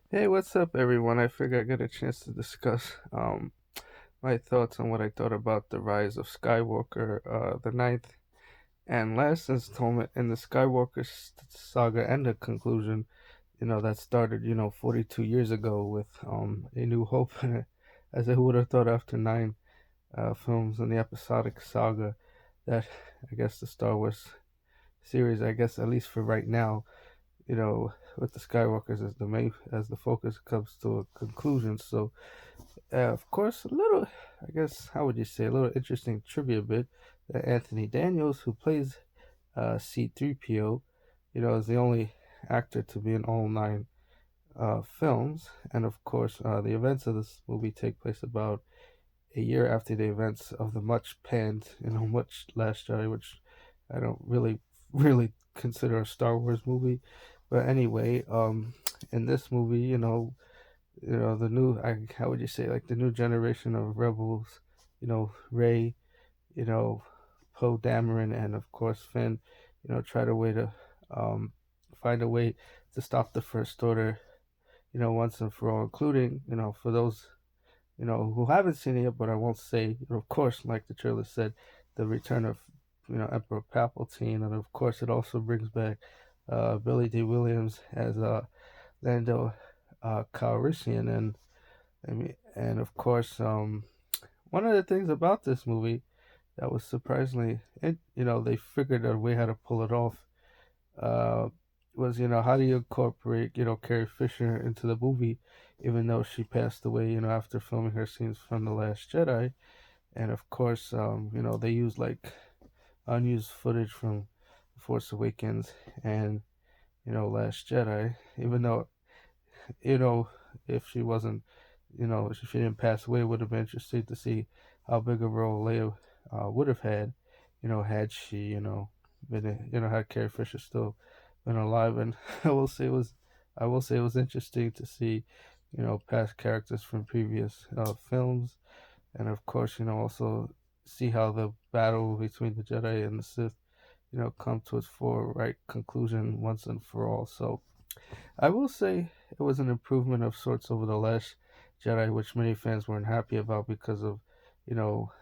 Hey, what's up, everyone? I figured I'd get a chance to discuss my thoughts on what I thought about the rise of Skywalker, the ninth and last installment in the Skywalker saga and the conclusion. That started 42 years ago with A New Hope. As who would have thought after nine films in the episodic saga that I guess the Star Wars series, I guess at least for right now, with the Skywalkers as the focus comes to a conclusion. So, of course, a little, I guess, how would you say, a little interesting trivia bit that Anthony Daniels, who plays C-3PO, is the only actor to be in all nine films. And of course, the events of this movie take place about a year after the events of the much panned, much Last Jedi, which I don't really consider a Star Wars movie. But anyway, in this movie, the new, how would you say, like the new generation of rebels, Ray, you know, Poe Dameron, and of course Finn, try to way to um, find a way to stop the First Order, once and for all, including, for those who haven't seen it yet, but I won't say, of course, like the trailer said, the return of, Emperor Palpatine, and of course, it also brings back Billy D. Williams as Lando Calrissian, and and of course, one of the things about this movie that was surprisingly, they figured out a way how to pull it off. Uh, was how do you incorporate Carrie Fisher into the movie, even though she passed away after filming her scenes from The Last Jedi, and of course they used like unused footage from Force Awakens and Last Jedi, even though you know if she wasn't if she didn't pass away, it would have been interesting to see how big a role Leia would have had, had she been had Carrie Fisher still been alive. And I will say it was interesting to see past characters from previous films, and of course also see how the battle between the Jedi and the Sith come to its full right conclusion once and for all. So I will say it was an improvement of sorts over the Last Jedi, which many fans weren't happy about because of,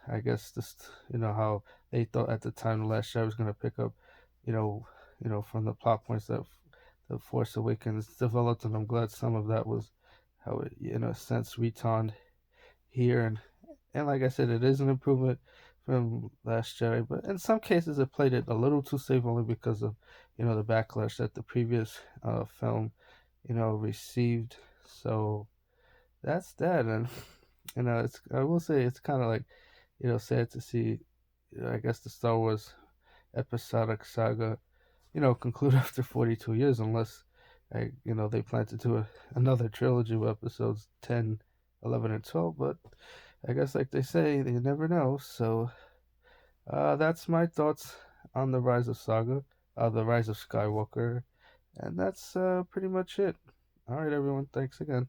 I guess this, how they thought at the time the Last Jedi was going to pick up, you know, from the plot points that the Force Awakens developed, and I'm glad some of that was how it, in a sense, retonned here, and like I said, it is an improvement from Last Jedi, but in some cases it played it a little too safe only because of the backlash that the previous film received. So that's that, and it's I will say it's kind of like sad to see. I guess the Star Wars episodic saga conclude after 42 years, unless they plan to do another trilogy with episodes 10, 11, and 12. But I guess like they say, you never know. So that's my thoughts on the rise of Saga, the rise of Skywalker, and that's pretty much it. All right, everyone. Thanks again.